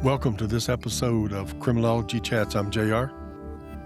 Welcome to this episode of Criminology Chats. I'm JR.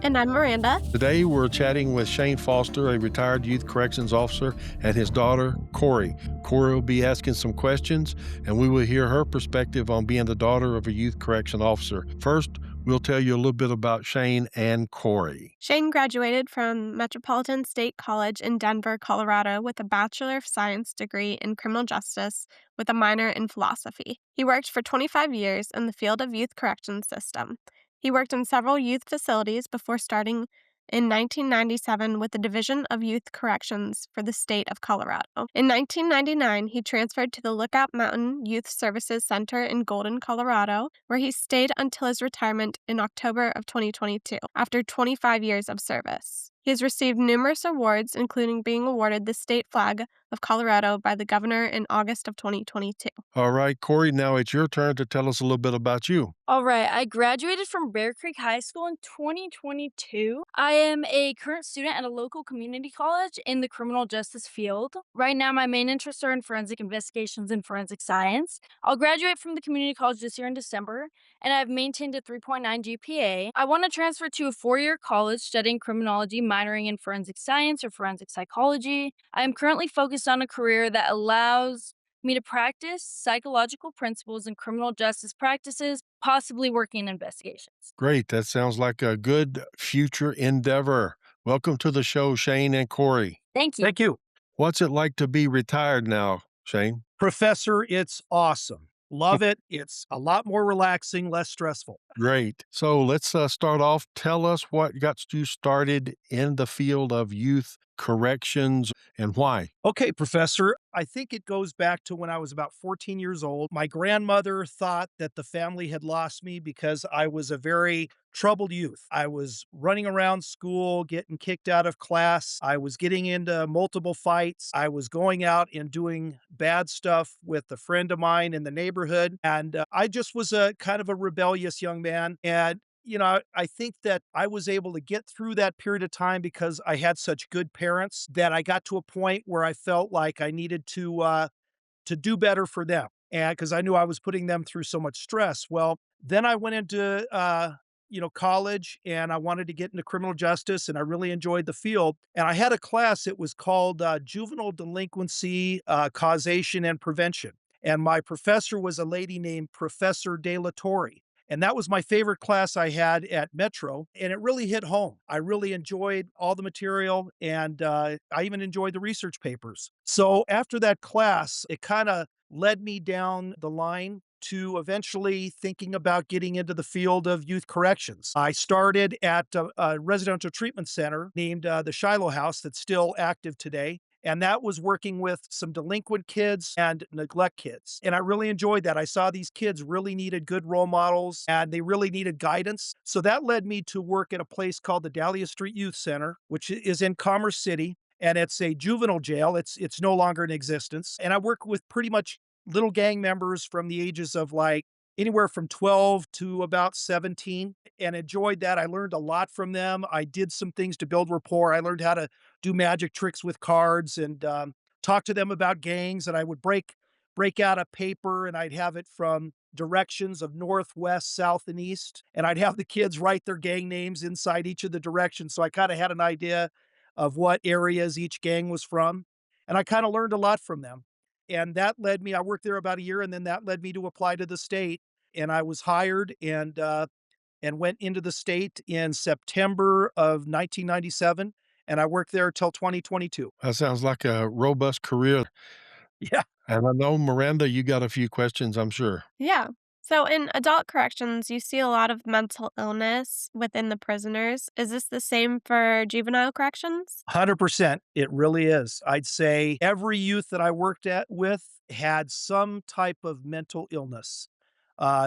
And I'm Miranda. Today we're chatting with Shane Foster, a retired youth corrections officer, and his daughter, Cory. Cory will be asking some questions, and we will hear her perspective on being the daughter of a youth correction officer. First, we'll tell you a little bit about Shane and Cory. Shane graduated from Metropolitan State College in Denver, Colorado, with a Bachelor of Science degree in criminal justice with a minor in philosophy. He worked for 25 years in the field of youth corrections system. He worked in several youth facilities before starting in 1997 with the Division of Youth Corrections for the state of Colorado. In 1999, he transferred to the Lookout Mountain Youth Services Center in Golden, Colorado, where he stayed until his retirement in October of 2022, after 25 years of service. He has received numerous awards, including being awarded the state flag of Colorado by the governor in August of 2022. All right, Cory, now it's your turn to tell us a little bit about you. All right, I graduated from Bear Creek High School in 2022. I am a current student at a local community college in the criminal justice field. Right now, my main interests are in forensic investigations and forensic science. I'll graduate from the community college this year in December, and I've maintained a 3.9 GPA. I want to transfer to a four-year college studying criminology, minoring in forensic science or forensic psychology. I am currently focused on a career that allows me to practice psychological principles and criminal justice practices, possibly working in investigations. Great. That sounds like a good future endeavor. Welcome to the show, Shane and Cory. Thank you. Thank you. What's it like to be retired now, Shane? Professor, it's awesome. Love it. It's a lot more relaxing, less stressful. Great. So let's start off. Tell us what got you started in the field of youth corrections and why. Okay, Professor, I think it goes back to when I was about 14 years old. My grandmother thought that the family had lost me because I was a very troubled youth. I was running around school, getting kicked out of class. I was getting into multiple fights. I was going out and doing bad stuff with a friend of mine in the neighborhood. And I just was a kind of a rebellious young man. And I think that I was able to get through that period of time because I had such good parents that I got to a point where I felt like I needed to do better for them, and because I knew I was putting them through so much stress. Well, then I went into college, and I wanted to get into criminal justice, and I really enjoyed the field. And I had a class. It was called Juvenile Delinquency, Causation and Prevention, and my professor was a lady named Professor De La Torre. And that was my favorite class I had at Metro, and it really hit home. I really enjoyed all the material, and I even enjoyed the research papers. So after that class, it kind of led me down the line to eventually thinking about getting into the field of youth corrections. I started at a residential treatment center named the Shiloh House that's still active today. And that was working with some delinquent kids and neglect kids. And I really enjoyed that. I saw these kids really needed good role models and they really needed guidance. So that led me to work at a place called the Dahlia Street Youth Center, which is in Commerce City. And it's a juvenile jail. It's no longer in existence. And I work with pretty much little gang members from the ages of like anywhere from 12 to about 17, and enjoyed that. I learned a lot from them. I did some things to build rapport. I learned how to do magic tricks with cards and talk to them about gangs. And I would break out a paper, and I'd have it from directions of north, west, south, and east. And I'd have the kids write their gang names inside each of the directions. So I kind of had an idea of what areas each gang was from. And I kind of learned a lot from them. And that led me, I worked there about a year, and then that led me to apply to the state. And I was hired and went into the state in September of 1997. And I worked there till 2022. That sounds like a robust career. Yeah. And I know, Miranda, you got a few questions, I'm sure. Yeah. So in adult corrections, you see a lot of mental illness within the prisoners. Is this the same for juvenile corrections? 100%. It really is. I'd say every youth that I worked with had some type of mental illness,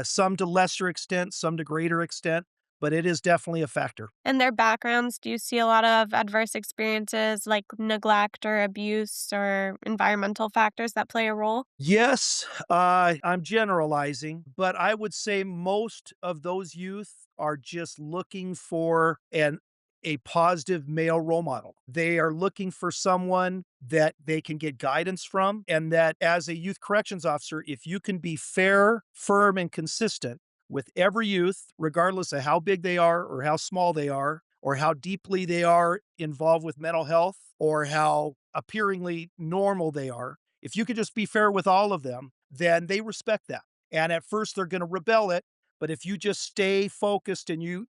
some to lesser extent, some to greater extent, but it is definitely a factor. In their backgrounds, do you see a lot of adverse experiences like neglect or abuse or environmental factors that play a role? Yes, I'm generalizing, but I would say most of those youth are just looking for a positive male role model. They are looking for someone that they can get guidance from, and that as a youth corrections officer, if you can be fair, firm, and consistent with every youth, regardless of how big they are or how small they are, or how deeply they are involved with mental health, or how appearingly normal they are. If you could just be fair with all of them, then they respect that. And at first, they're going to rebel it. But if you just stay focused and you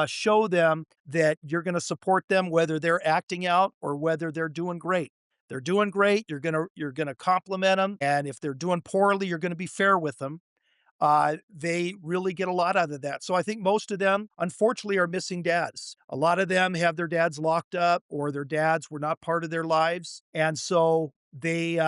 show them that you're going to support them, whether they're acting out or whether they're doing great, they're doing great. You're gonna compliment them, and if they're doing poorly, you're going to be fair with them. They really get a lot out of that. So I think most of them, unfortunately, are missing dads. A lot of them have their dads locked up, or their dads were not part of their lives, and so they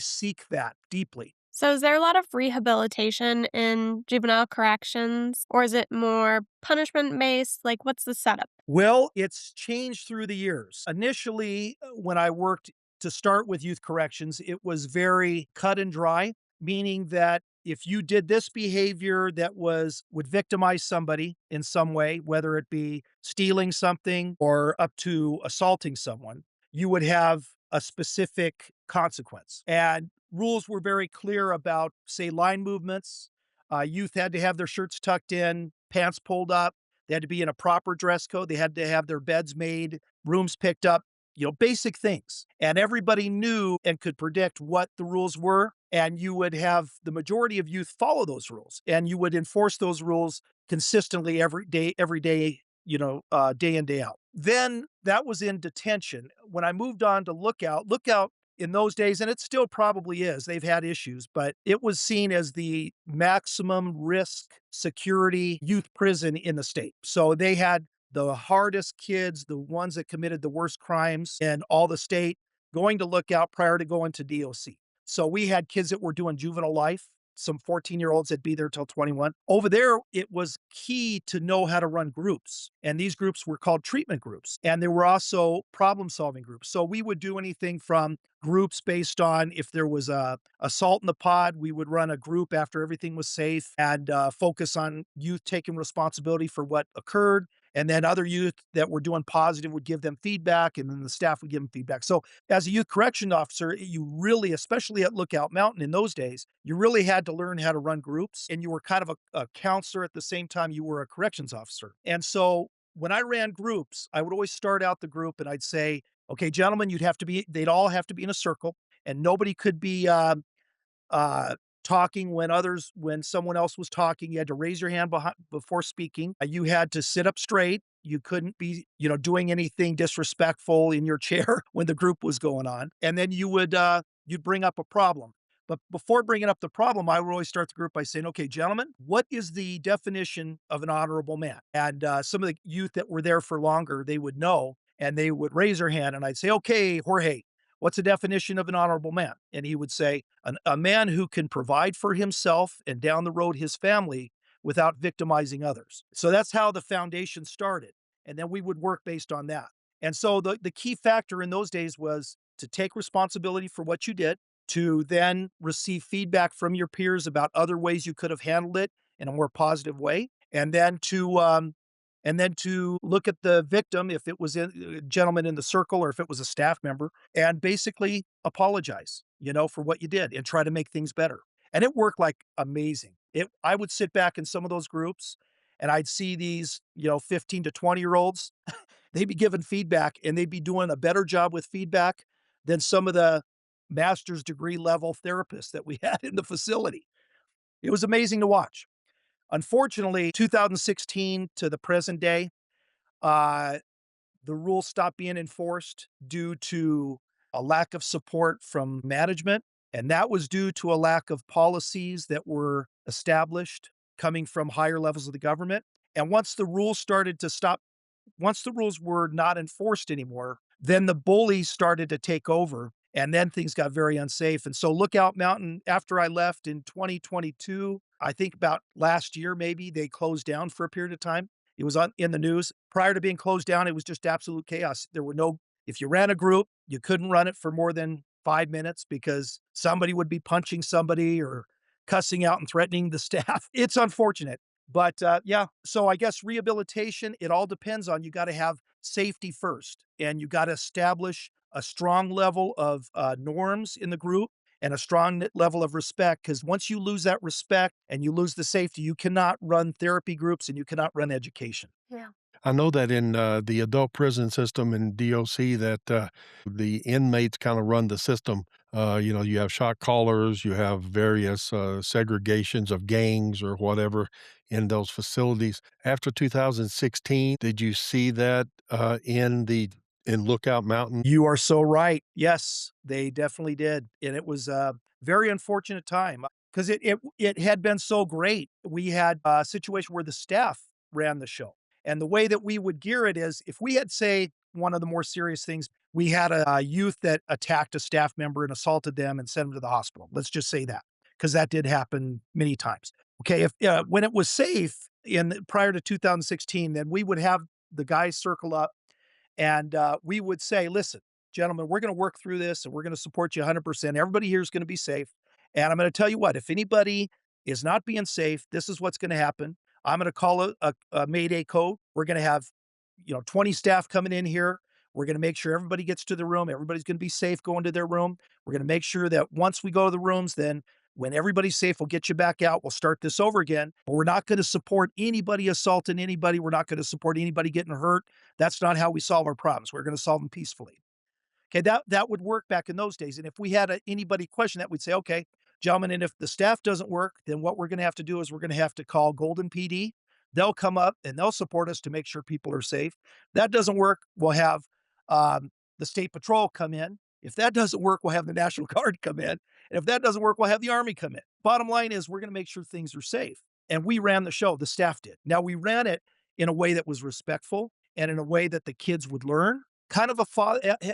seek that deeply. So, is there a lot of rehabilitation in juvenile corrections, or is it more punishment based? Like, what's the setup? Well, it's changed through the years. Initially, when I worked to start with youth corrections, it was very cut and dry, meaning that if you did this behavior that would victimize somebody in some way, whether it be stealing something or up to assaulting someone, you would have a specific consequence. And rules were very clear about, say, line movements. Youth had to have their shirts tucked in, pants pulled up. They had to be in a proper dress code. They had to have their beds made, rooms picked up, basic things. And everybody knew and could predict what the rules were. And you would have the majority of youth follow those rules. And you would enforce those rules consistently every day, day in, day out. Then that was in detention. When I moved on to Lookout in those days, and it still probably is, they've had issues, but it was seen as the maximum risk security youth prison in the state. So they had the hardest kids, the ones that committed the worst crimes in all the state, going to Lookout prior to going to DOC. So we had kids that were doing juvenile life, some 14-year-olds that'd be there till 21. Over there, it was key to know how to run groups. And these groups were called treatment groups. And there were also problem solving groups. So we would do anything from groups based on if there was a assault in the pod, we would run a group after everything was safe and focus on youth taking responsibility for what occurred. And then other youth that were doing positive would give them feedback, and then the staff would give them feedback. So as a youth correction officer, you really, especially at Lookout Mountain in those days, you really had to learn how to run groups, and you were kind of a counselor at the same time you were a corrections officer. And so when I ran groups, I would always start out the group and I'd say, okay, gentlemen, they'd all have to be in a circle, and nobody could be uh, talking when someone else was talking. You had to raise your hand before speaking. You had to sit up straight. You couldn't be, doing anything disrespectful in your chair when the group was going on. And then you'd bring up a problem. But before bringing up the problem, I would always start the group by saying, okay, gentlemen, what is the definition of an honorable man? And some of the youth that were there for longer, they would know, and they would raise their hand, and I'd say, okay, Jorge, what's the definition of an honorable man? And he would say, a man who can provide for himself and down the road his family without victimizing others. So that's how the foundation started. And then we would work based on that. And so the key factor in those days was to take responsibility for what you did, to then receive feedback from your peers about other ways you could have handled it in a more positive way, and then to look at the victim, if it was a gentleman in the circle or if it was a staff member, and basically apologize, for what you did and try to make things better. And it worked like amazing. I would sit back in some of those groups and I'd see these, 15 to 20-year-olds. They'd be giving feedback and they'd be doing a better job with feedback than some of the master's degree level therapists that we had in the facility. It was amazing to watch. Unfortunately, 2016 to the present day, uh, the rules stopped being enforced due to a lack of support from management. And that was due to a lack of policies that were established coming from higher levels of the government. And once the rules were not enforced anymore, then the bullies started to take over. And then things got very unsafe. And so Lookout Mountain, after I left in 2022, I think about last year, maybe they closed down for a period of time. It was in the news. Prior to being closed down, it was just absolute chaos. If you ran a group, you couldn't run it for more than 5 minutes because somebody would be punching somebody or cussing out and threatening the staff. It's unfortunate. But yeah, so I guess rehabilitation, it all depends on, you got to have safety first, and you got to establish a strong level of norms in the group. and a strong level of respect. Because once you lose that respect and you lose the safety, you cannot run therapy groups and you cannot run education. Yeah. I know that in the adult prison system in DOC that the inmates kind of run the system. You have shot callers, you have various segregations of gangs or whatever in those facilities. After 2016, did you see that in Lookout Mountain? You are so right. Yes, they definitely did, and it was a very unfortunate time because it had been so great. We had a situation where the staff ran the show, and the way that we would gear it is if we had, say, one of the more serious things, we had a youth that attacked a staff member and assaulted them and sent them to the hospital. Let's just say that because that did happen many times. Okay, if when it was safe in prior to 2016, then we would have the guys circle up and we would say, listen, gentlemen, we're going to work through this and we're going to support you 100%. Everybody here is going to be safe. And I'm going to tell you what, if anybody is not being safe, this is what's going to happen. I'm going to call a Mayday code. We're going to have, 20 staff coming in here. We're going to make sure everybody gets to the room. Everybody's going to be safe going to their room. We're going to make sure that once we go to the rooms, then when everybody's safe, we'll get you back out. We'll start this over again. But we're not going to support anybody assaulting anybody. We're not going to support anybody getting hurt. That's not how we solve our problems. We're going to solve them peacefully. Okay, that would work back in those days. And if we had anybody question that, we'd say, okay, gentlemen, and if the staff doesn't work, then what we're going to have to do is we're going to have to call Golden PD. They'll come up and they'll support us to make sure people are safe. That doesn't work. We'll have the state patrol come in. If that doesn't work, we'll have the National Guard come in. And if that doesn't work, we'll have the Army come in. Bottom line is, we're going to make sure things are safe. And we ran the show, the staff did. Now, we ran it in a way that was respectful and in a way that the kids would learn kind of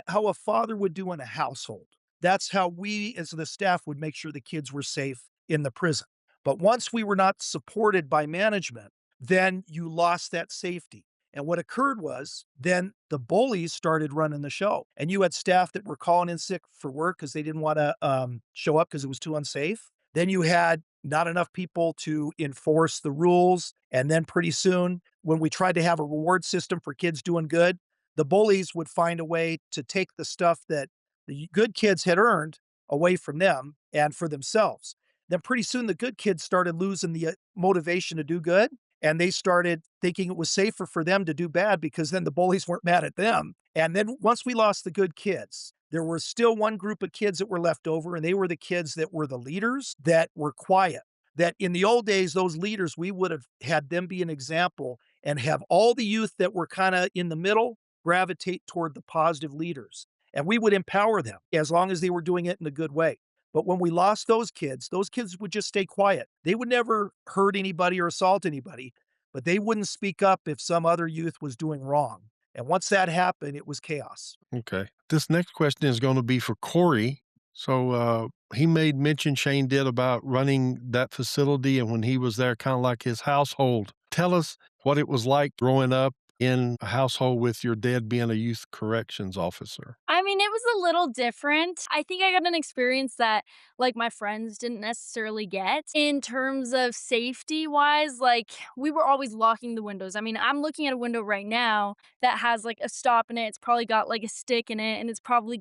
how a father would do in a household. That's how we as the staff would make sure the kids were safe in the prison. But once we were not supported by management, then you lost that safety. And what occurred was then the bullies started running the show. And you had staff that were calling in sick for work because they didn't want to show up because it was too unsafe. Then you had not enough people to enforce the rules. And then pretty soon, when we tried to have a reward system for kids doing good, the bullies would find a way to take the stuff that the good kids had earned away from them and for themselves. Then pretty soon the good kids started losing the motivation to do good. And they started thinking it was safer for them to do bad because then the bullies weren't mad at them. And then once we lost the good kids, there was still one group of kids that were left over, and they were the kids that were the leaders that were quiet. That in the old days, those leaders, we would have had them be an example and have all the youth that were kind of in the middle gravitate toward the positive leaders. And we would empower them as long as they were doing it in a good way. But when we lost those kids would just stay quiet. They would never hurt anybody or assault anybody, but they wouldn't speak up if some other youth was doing wrong. And once that happened, it was chaos. Okay. This next question is going to be for Corey. So he made mention, Shane did, about running that facility and when he was there, kind of like his household. Tell us what it was like growing up in a household with your dad being a youth corrections officer. I mean, it was a little different. I think I got an experience that, like, my friends didn't necessarily get in terms of safety wise. Like, we were always locking the windows. I mean, I'm looking at a window right now that has like a stop in it. It's probably got like a stick in it, and it's probably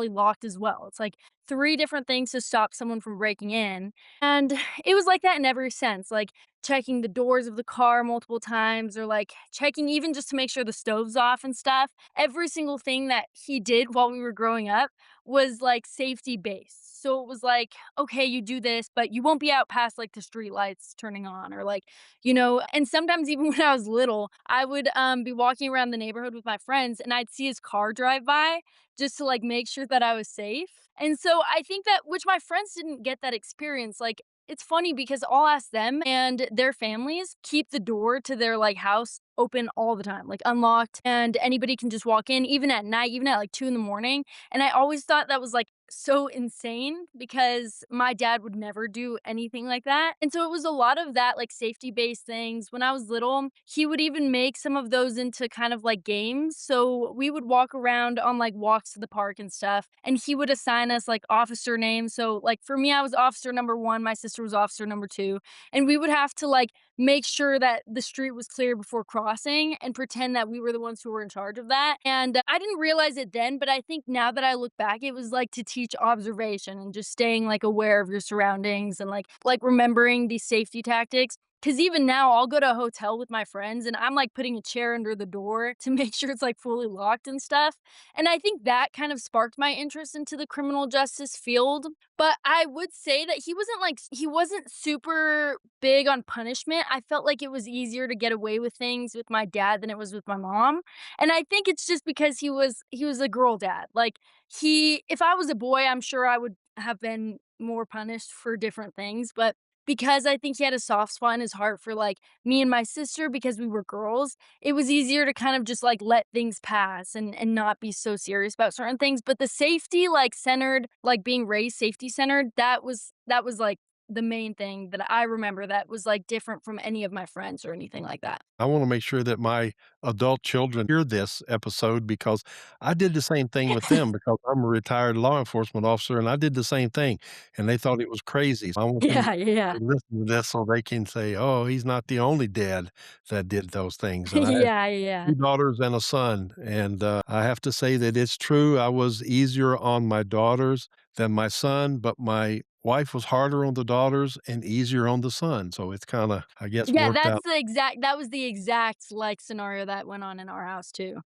locked as well. It's like three different things to stop someone from breaking in. And it was like that in every sense. Like, checking the doors of the car multiple times, or like checking even just to make sure the stove's off and stuff. Every single thing that he did while we were growing up was like safety based. So it was like, okay, you do this, but you won't be out past like the street lights turning on, or like, and sometimes even when I was little, I would be walking around the neighborhood with my friends and I'd see his car drive by just to like make sure that I was safe. And so I think that, which my friends didn't get that experience, like, it's funny because I'll ask them, and their families keep the door to their like house open all the time, like unlocked, and anybody can just walk in even at night, even at like 2 in the morning. And I always thought that was like so insane because my dad would never do anything like that. And so it was a lot of that, like safety based things. When I was little, he would even make some of those into kind of like games. So we would walk around on like walks to the park and stuff, and he would assign us like officer names. So like for me, I was officer number 1, my sister was officer number 2, and we would have to like make sure that the street was clear before crossing and pretend that we were the ones who were in charge of that. And I didn't realize it then, but I think now that I look back, it was like to teach teach observation and just staying like aware of your surroundings and like remembering these safety tactics. Cause even now I'll go to a hotel with my friends and I'm like putting a chair under the door to make sure it's like fully locked and stuff. And I think that kind of sparked my interest into the criminal justice field. But I would say that he wasn't super big on punishment. I felt like it was easier to get away with things with my dad than it was with my mom. And I think it's just because he was a girl dad. Like he if I was a boy, I'm sure I would have been more punished for different things, but because I think he had a soft spot in his heart for like me and my sister because we were girls, it was easier to kind of just like let things pass and not be so serious about certain things. But the safety like centered, like being raised safety centered, that was like the main thing that I remember that was like different from any of my friends or anything like that. I wanna make sure that my adult children hear this episode because I did the same thing with them because I'm a retired law enforcement officer, and I did the same thing, and they thought it was crazy. I want them Yeah, yeah. to listen to this so they can say, "Oh, he's not the only dad that did those things," and I have Yeah, yeah. 2 daughters and a son, and, I have to say that it's true. I was easier on my daughters than my son, but my wife was harder on the daughters and easier on the son, so it's kinda, I guess, Yeah, worked out. that was the exact, like, scenario that went on in our house too.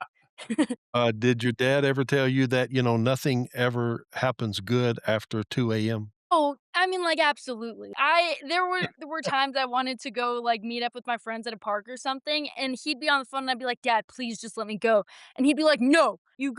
Did your dad ever tell you that, nothing ever happens good after 2 a.m.? Oh, I mean, like, absolutely. I there were times I wanted to go, like, meet up with my friends at a park or something, and he'd be on the phone, and I'd be like, "Dad, please just let me go." And he'd be like, "No, you're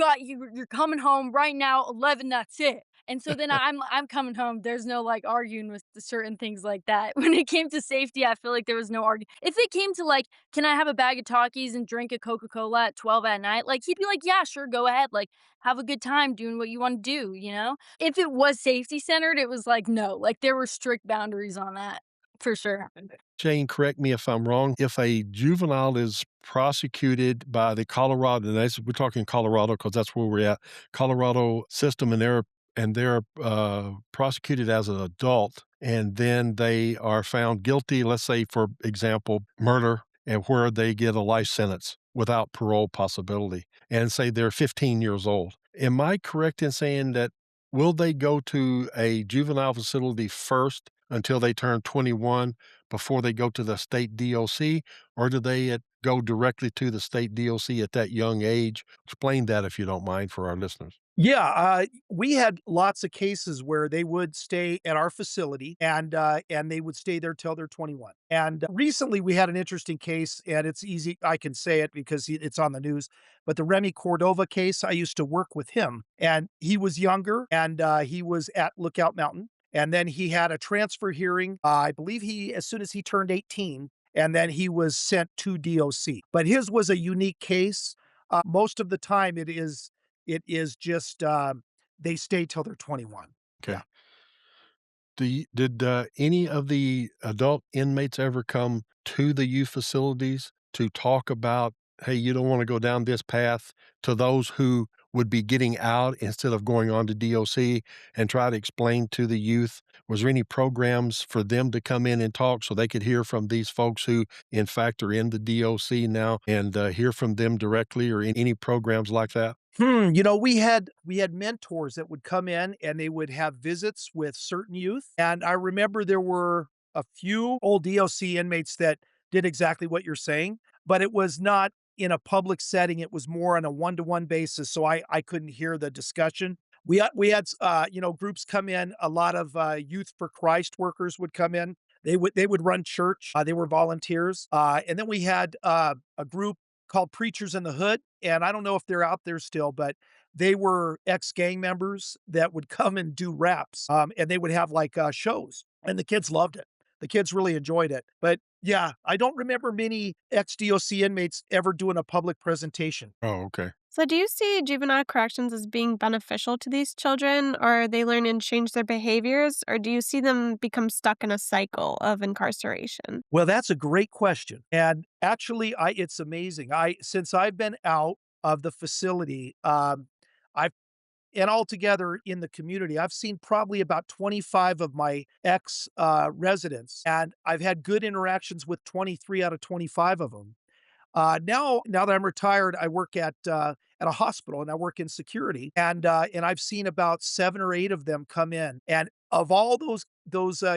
coming home right now, 11, that's it." And so then I'm coming home, there's no, like, arguing with the certain things like that. When it came to safety, I feel like there was no argu if it came to, like, "Can I have a bag of Takis and drink a Coca-Cola at 12 at night?" Like, he'd be like, "Yeah, sure, go ahead, like, have a good time doing what you wanna do," you know? If it was safety centered, it was like, no, like, there were strict boundaries on that, for sure. Jane, correct me if I'm wrong. If a juvenile is prosecuted by the Colorado, and that's, we're talking Colorado because that's where we're at, Colorado system, and they're prosecuted as an adult, and then they are found guilty, let's say, for example, murder, and where they get a life sentence without parole possibility, and say they're 15 years old. Am I correct in saying that will they go to a juvenile facility first until they turn 21 before they go to the state DOC, or do they go directly to the state DOC at that young age? Explain that if you don't mind for our listeners. Yeah, we had lots of cases where they would stay at our facility and they would stay there till they're 21. And recently we had an interesting case, and it's easy, I can say it because it's on the news, but the Remy Cordova case, I used to work with him, and he was younger, and he was at Lookout Mountain. And then he had a transfer hearing. I believe as soon as he turned 18, and then he was sent to DOC. But his was a unique case. Most of the time it is just, they stay till they're 21. Yeah. Okay. Did any of the adult inmates ever come to the youth facilities to talk about, hey, you don't want to go down this path, to those who would be getting out instead of going on to DOC, and try to explain to the youth? Was there any programs for them to come in and talk so they could hear from these folks who, in fact, are in the DOC now, and hear from them directly, or any programs like that? We had mentors that would come in and they would have visits with certain youth. And I remember there were a few old DOC inmates that did exactly what you're saying, but it was not in a public setting. It was more on a one-to-one basis. So I couldn't hear the discussion. We had groups come in. A lot of Youth for Christ workers would come in. They would run church. They were volunteers. And then we had a group called Preachers in the Hood, and I don't know if they're out there still, but they were ex-gang members that would come and do raps, and they would have, like, shows, and the kids loved it. The kids really enjoyed it, but, yeah, I don't remember many ex-DOC inmates ever doing a public presentation. Oh, okay. So, do you see juvenile corrections as being beneficial to these children, or they learn and change their behaviors, or do you see them become stuck in a cycle of incarceration? Well, that's a great question, and actually, it's amazing. Since I've been out of the facility, I've and altogether in the community, I've seen probably about 25 of my ex residents, and I've had good interactions with 23 out of 25 of them. Now that I'm retired, I work at a hospital and I work in security, and I've seen about 7 or 8 of them come in. And of all those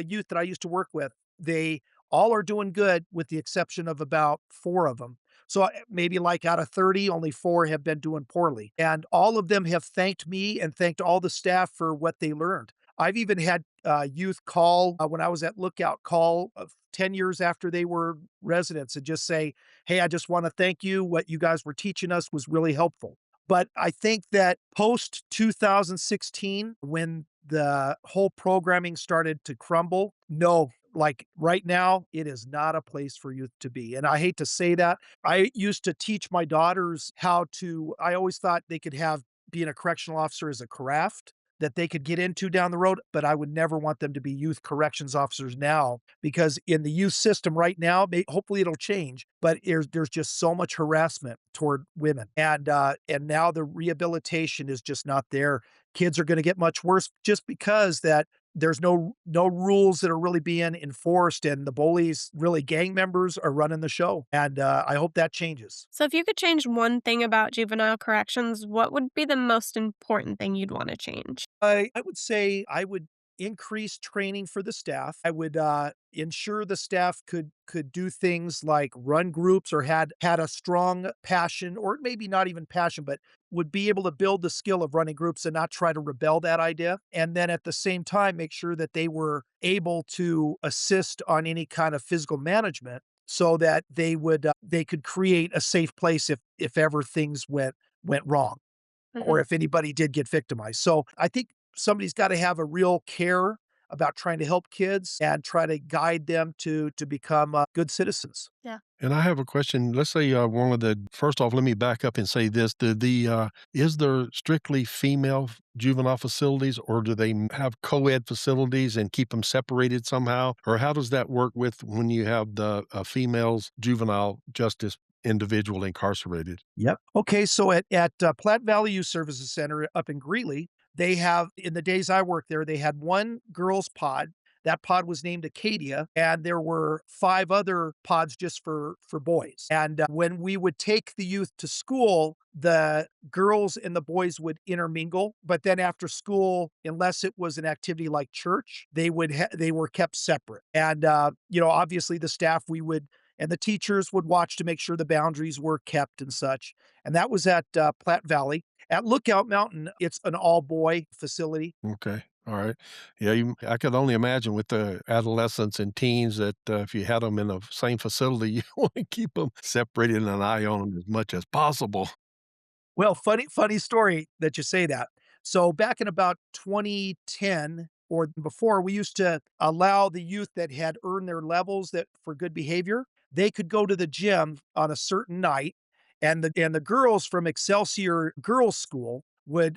youth that I used to work with, they all are doing good, with the exception of about 4 of them. So maybe like out of 30, only 4 have been doing poorly, and all of them have thanked me and thanked all the staff for what they learned. I've even had youth call when I was at Lookout, call 10 years after they were residents and just say, "Hey, I just want to thank you. What you guys were teaching us was really helpful." But I think that post 2016, when the whole programming started to crumble, no, like right now, it is not a place for youth to be. And I hate to say that. I used to teach my daughters I always thought they could have being a correctional officer as a craft that they could get into down the road, but I would never want them to be youth corrections officers now, because in the youth system right now, hopefully it'll change, but there's just so much harassment toward women, and now the rehabilitation is just not there. Kids are going to get much worse just because that there's no rules that are really being enforced, and the bullies, really gang members, are running the show. And I hope that changes. So, if you could change one thing about juvenile corrections, what would be the most important thing you'd want to change? I would say I would increase training for the staff. I would, ensure the staff could do things like run groups, or had a strong passion, or maybe not even passion, but would be able to build the skill of running groups and not try to rebel that idea. And then at the same time, make sure that they were able to assist on any kind of physical management, so that they could create a safe place if ever things went wrong, or Mhm. if anybody did get victimized. So I think somebody's got to have a real care about trying to help kids and try to guide them to become good citizens. Yeah. And I have a question. Let's say one of the first off, let me back up and say this: is there strictly female juvenile facilities, or do they have co-ed facilities and keep them separated somehow, or how does that work with when you have the females juvenile justice individual incarcerated? Yep. Okay, so at Platte Valley Youth Services Center up in Greeley, they have, in the days I worked there, they had one girls pod. That pod was named Acadia, and there were 5 other pods just for boys. And when we would take the youth to school, the girls and the boys would intermingle. But then after school, unless it was an activity like church, they were kept separate. And obviously the staff we would and the teachers would watch to make sure the boundaries were kept and such. And that was at Platte Valley. At Lookout Mountain, it's an all boy facility. Okay. All right. Yeah, I could only imagine with the adolescents and teens that if you had them in the same facility, you want to keep them separated and an eye on them as much as possible. Well, funny story that you say that. So back in about 2010 or before, we used to allow the youth that had earned their levels that for good behavior, they could go to the gym on a certain night, and the girls from Excelsior Girls School would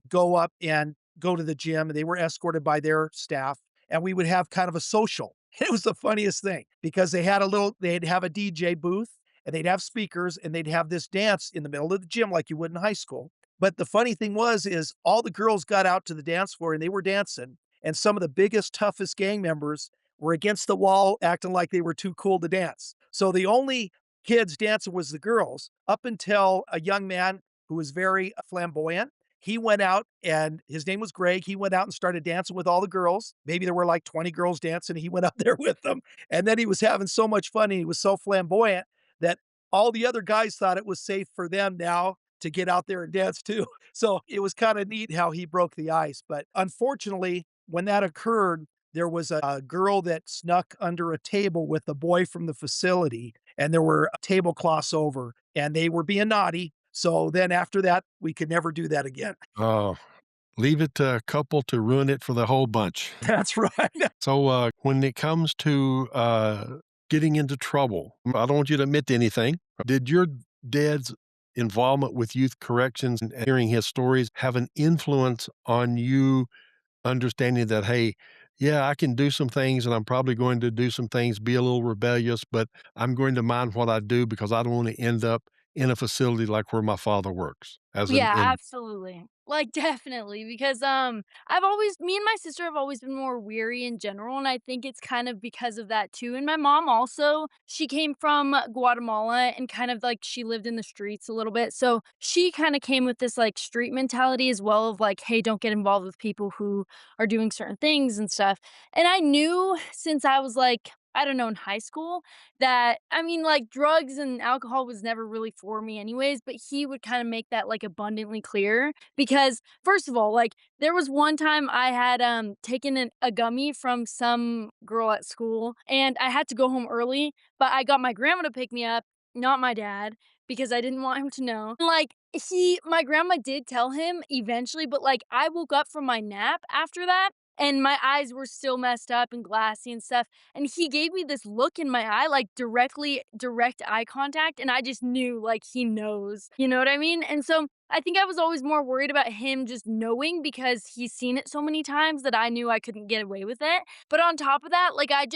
go up and go to the gym, and they were escorted by their staff, and we would have kind of a social. It was the funniest thing because they'd have a DJ booth, and they'd have speakers, and they'd have this dance in the middle of the gym like you would in high school. But the funny thing is all the girls got out to the dance floor and they were dancing, and some of the biggest, toughest gang members were against the wall acting like they were too cool to dance. So the only kids dancing was the girls, up until a young man who was very flamboyant. He went out, and his name was Greg. He went out and started dancing with all the girls. Maybe there were like 20 girls dancing. He went up there with them. And then he was having so much fun, and he was so flamboyant that all the other guys thought it was safe for them now to get out there and dance too. So it was kind of neat how he broke the ice. But unfortunately, when that occurred, there was a girl that snuck under a table with a boy from the facility, and there were tablecloths over, and they were being naughty. So then after that, we could never do that again. Oh, leave it to a couple to ruin it for the whole bunch. That's right. So, when it comes to getting into trouble, I don't want you to admit to anything. Did your dad's involvement with youth corrections and hearing his stories have an influence on you understanding that, hey, yeah, I can do some things and I'm probably going to do some things, be a little rebellious, but I'm going to mind what I do because I don't want to end up in a facility like where my father works as an Yeah, in. absolutely. Like, definitely, because, me and my sister have always been more weary in general, and I think it's kind of because of that too, and my mom also, she came from Guatemala and kind of, like, she lived in the streets a little bit, so she kinda came with this, like, street mentality as well of, like, "Hey, don't get involved with people who are doing certain things and stuff," and I knew since I was, like, I don't know, in high school that like, drugs and alcohol was never really for me anyways, but he would kinda make that, like, abundantly clear because, first of all, like, there was one time I had, taken a gummy from some girl at school, and I had to go home early, but I got my grandma to pick me up, not my dad, because I didn't want him to know. Like, my grandma did tell him eventually, but, like, I woke up from my nap after that, and my eyes were still messed up and glassy and stuff, and he gave me this look in my eye, like, direct eye contact, and I just knew, like, he knows, you know what I mean? And so, I think I was always more worried about him just knowing because he's seen it so many times that I knew I couldn't get away with it, but on top of that, like, I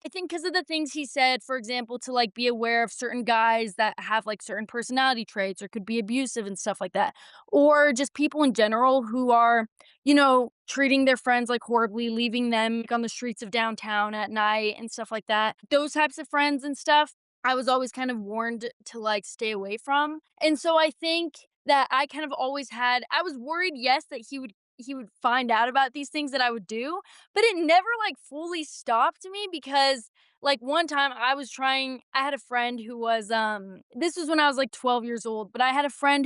think because of the things he said, for example, to, like, be aware of certain guys that have, like, certain personality traits or could be abusive and stuff like that, or just people in general who are, treating their friends, like, horribly, leaving them, like, on the streets of downtown at night and stuff like that. Those types of friends and stuff, I was always kind of warned to, like, stay away from, and so I think that I kind of always had I was worried, yes, that he would find out about these things that I would do, but it never, like, fully stopped me because, like, one time I had a friend who was, this was when I was, like, 12 years old, but I had a friend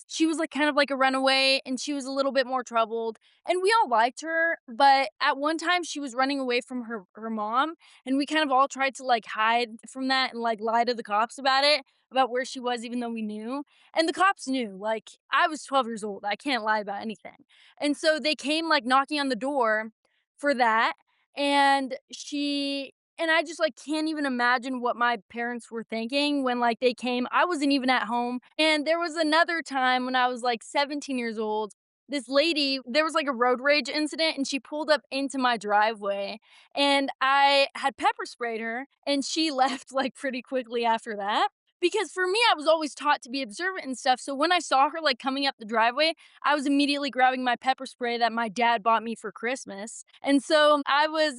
she was, like, kind of like a runaway, and she was a little bit more troubled, and we all liked her, but at one time, she was running away from her mom, and we kind of all tried to, like, hide from that and, like, lie to the cops about it, about where she was even though we knew, and the cops knew, like, I was 12 years old, I can't lie about anything, and so they came, like, knocking on the door for that, and I just, like, can't even imagine what my parents were thinking when, like, they came. I wasn't even at home, and there was another time when I was, like, 17 years old, this lady there was, like, a road rage incident, and she pulled up into my driveway, and I had pepper sprayed her, and she left, like, pretty quickly after that. Because for me, I was always taught to be observant and stuff, so when I saw her, like, coming up the driveway, I was immediately grabbing my pepper spray that my dad bought me for Christmas, and so I was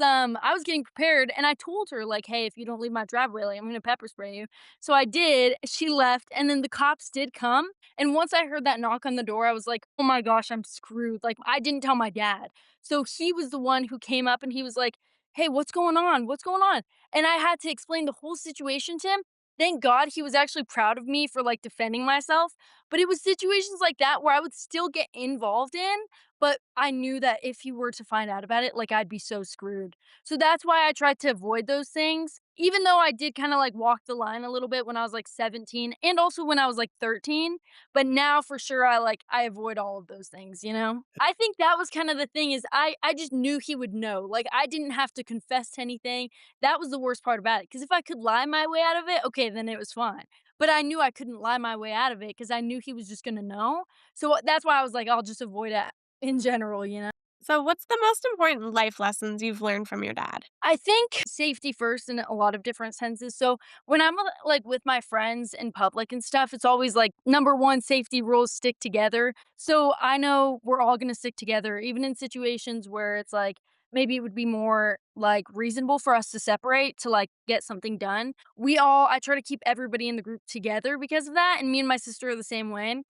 getting prepared, and I told her, like, "Hey, if you don't leave my driveway, like, I'm gonna pepper spray you." So I did, she left, and then the cops did come, and once I heard that knock on the door, I was like, "Oh my gosh, I'm screwed." Like, I didn't tell my dad. So he was the one who came up, and he was like, "Hey, what's going on? What's going on?" And I had to explain the whole situation to him. Thank God he was actually proud of me for, like, defending myself, but it was situations like that where I would still get involved in, but I knew that if he were to find out about it, like, I'd be so screwed. So that's why I tried to avoid those things, even though I did kinda, like, walk the line a little bit when I was, like, 17 and also when I was, like, 13, but now for sure I avoid all of those things, you know? I think that was kind of the thing is I just knew he would know, like, I didn't have to confess to anything. That was the worst part about it. Because if I could lie my way out of it, okay, then it was fine, but I knew I couldn't lie my way out of it because I knew he was just gonna know, so that's why I was like, "I'll just avoid it in general," you know? So, what's the most important life lessons you've learned from your dad? I think safety first in a lot of different senses. So when I'm like with my friends in public and stuff, it's always like number one, safety rules stick together. So I know we're all gonna stick together, even in situations where it's like maybe it would be more like reasonable for us to separate to like get something done. I try to keep everybody in the group together because of that. And me and my sister are the same way.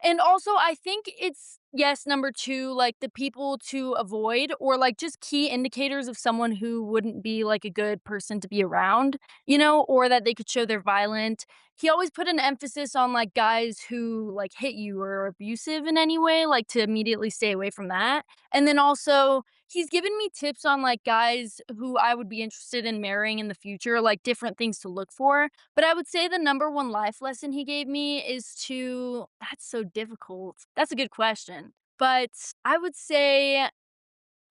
And also, I think it's yes, number 2, like, the people to avoid or, like, just key indicators of someone who wouldn't be, like, a good person to be around, or that they could show they're violent. He always put an emphasis on, like, guys who, like, hit you or are abusive in any way, like, to immediately stay away from that. And then also, he's given me tips on, like, guys who I would be interested in marrying in the future, like, different things to look for. But I would say the number 1 life lesson he gave me is to that's so difficult. That's a good question. But I would say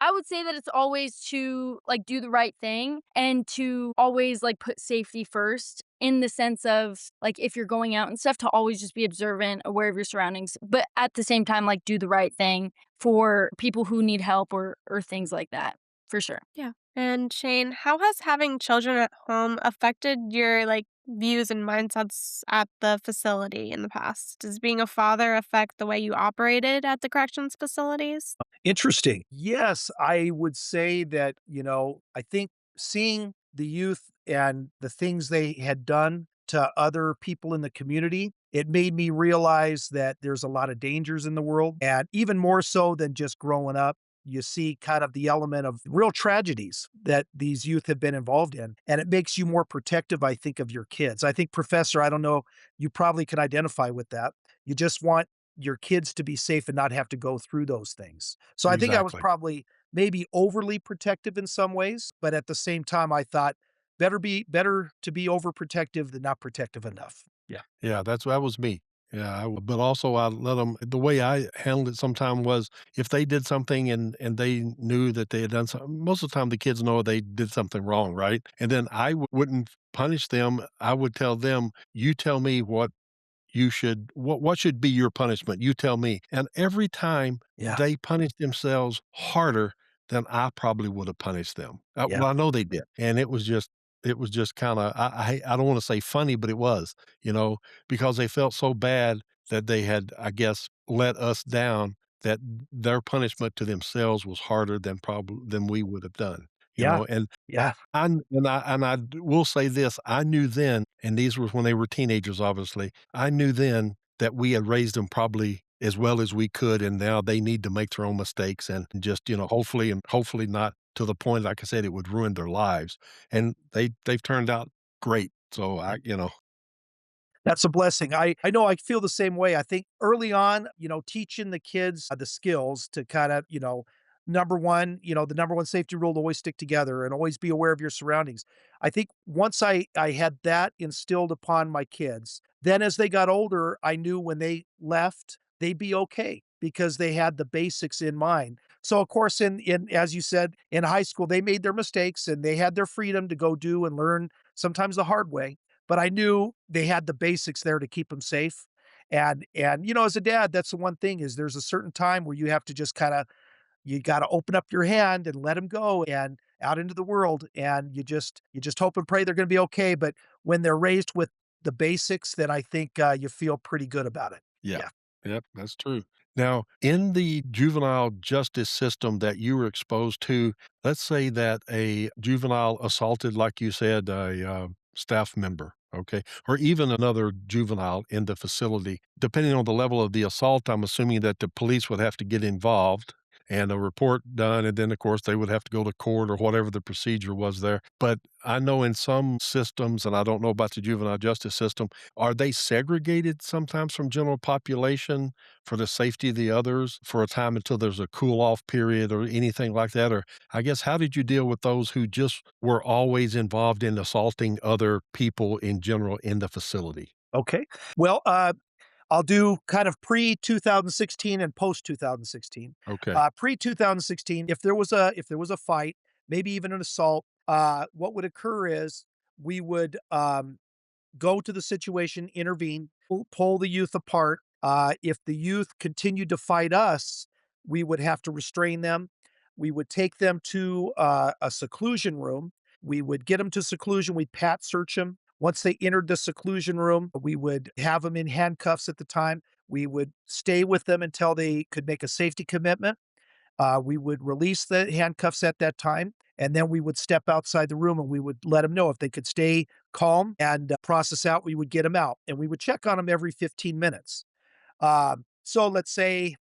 I would say that it's always to, like, do the right thing and to always, like, put safety first in the sense of, like, if you're going out and stuff, to always just be observant, aware of your surroundings, but at the same time, like, do the right thing for people who need help or things like that, for sure. Yeah. And Shane, how has having children at home affected your views and mindsets at the facility in the past? Does being a father affect the way you operated at the corrections facilities? Interesting. Yes, I would say that, I think seeing the youth and the things they had done to other people in the community, it made me realize that there's a lot of dangers in the world. And even more so than just growing up, you see kind of the element of real tragedies that these youth have been involved in. And it makes you more protective, I think, of your kids. I think, Professor, I don't know, you probably can identify with that. You just want your kids to be safe and not have to go through those things. So I think I was Exactly. probably maybe overly protective in some ways, but at the same time I thought better to be overprotective than not protective enough. Yeah. Yeah, that was me. Yeah, but also I let them. The way I handled it sometime was if they did something and they knew that they had done something, most of the time the kids know they did something wrong, right? And then I wouldn't punish them. I would tell them, "You tell me what should be your punishment? You tell me." And every time Yeah. they punished themselves harder than I probably would have punished them. Yeah. Well, I know they did. And it was just kinda I don't wanna say funny, but it was, you know, because they felt so bad that they had, I guess, let us down, that their punishment to themselves was harder than we would have done, Yeah. and Yeah. will say this, I knew then, and these were when they were teenagers, obviously, I knew then that we had raised them probably as well as we could, and now they need to make their own mistakes and just, hopefully not to the point, like I said, it would ruin their lives, and they've turned out great, so That's a blessing. I know I feel the same way. I think early on, teaching the kids the skills to kind of, number one, the number one safety rule to always stick together and always be aware of your surroundings. I think once I had that instilled upon my kids, then as they got older, I knew when they left, they'd be okay because they had the basics in mind. So of course, in as you said, in high school, they made their mistakes and they had their freedom to go do and learn sometimes the hard way, but I knew they had the basics there to keep them safe. And as a dad, that's the one thing is there's a certain time where you have to just kinda you gotta open up your hand and let them go and out into the world, and you just hope and pray they're gonna be okay, but when they're raised with the basics, then I think, you feel pretty good about it. Yeah. Yeah. Yep, that's true. Now, in the juvenile justice system that you were exposed to, let's say that a juvenile assaulted, like you said, a staff member, okay, or even another juvenile in the facility. Depending on the level of the assault, I'm assuming that the police would have to get involved and a report done. And then, of course, they would have to go to court or whatever the procedure was there. But I know in some systems, and I don't know about the juvenile justice system, are they segregated sometimes from general population for the safety of the others for a time until there's a cool off period or anything like that? Or I guess how did you deal with those who just were always involved in assaulting other people in general in the facility? Okay. Well, I'll do kind of pre-2016 and post-2016. Okay. Pre-2016, if there was a fight, maybe even an assault, what would occur is we would, go to the situation, intervene, pull the youth apart. If the youth continued to fight us, we would have to restrain them. We would take them to a seclusion room. We would get them to seclusion. We'd pat search them. Once they entered the seclusion room, we would have them in handcuffs at the time. We would stay with them until they could make a safety commitment. We would release the handcuffs at that time, and then we would step outside the room and we would let them know if they could stay calm and process out, we would get them out. And we would check on them every 15 minutes. So let's say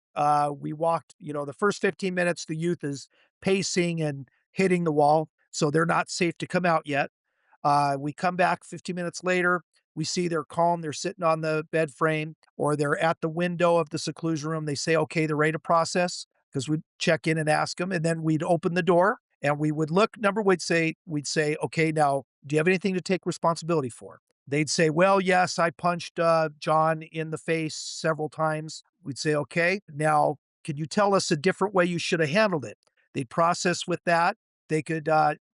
we walked, the first 15 minutes, the youth is pacing and hitting the wall. So they're not safe to come out yet. We come back 15 minutes later. We see they're calm. They're sitting on the bed frame or they're at the window of the seclusion room. They say, okay, they're ready to process because we'd check in and ask them. And then we'd open the door and we would look. Number we'd say, okay, now, do you have anything to take responsibility for? They'd say, well, yes, I punched John in the face several times. We'd say, okay, now, can you tell us a different way you should have handled it? They'd process with that. They could